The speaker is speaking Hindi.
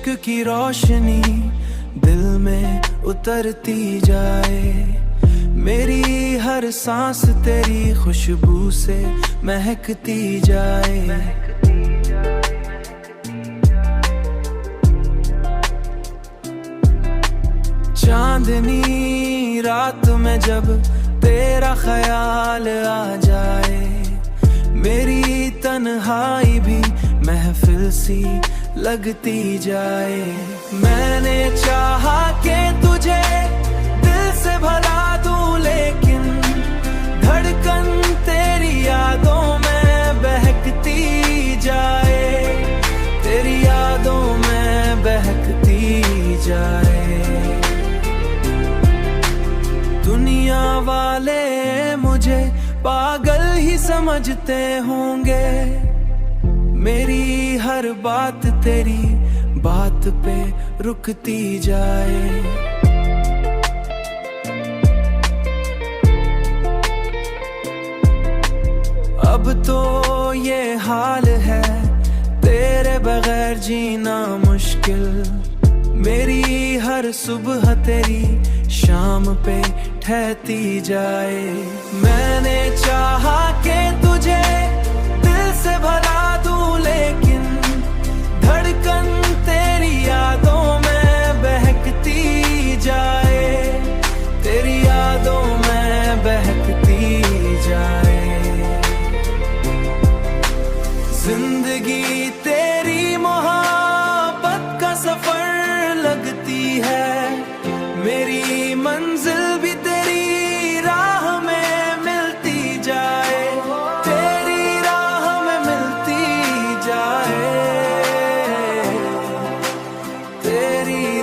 इश्क की रोशनी दिल में उतरती जाए, मेरी हर सांस तेरी खुशबू से महकती जाए। चांदनी रात में जब तेरा ख्याल आ जाए, मेरी तन्हाई भी महफिल सी लगती जाए। मैंने चाहा कि तुझे दिल से भला दूं, लेकिन धड़कन तेरी यादों में बहकती जाए, तेरी यादों में बहकती जाए। दुनिया वाले मुझे पागल ही समझते होंगे, मेरी हर बात तेरी बात पे रुकती जाए। अब तो ये हाल है तेरे बगैर जीना मुश्किल, मेरी हर सुबह तेरी शाम पे ठहती जाए। मैंने चाहा कि तुझे दिल से भला दूं, लेकिन धड़कन तेरी यादों में बहकती जाए, तेरी यादों में बहकती जाए। जिंदगी तेरी मोहब्बत का सफर लगती है, मेरी मंजिल भी तेरी राह में मिलती जाए, तेरी राह में मिलती जाए, तेरी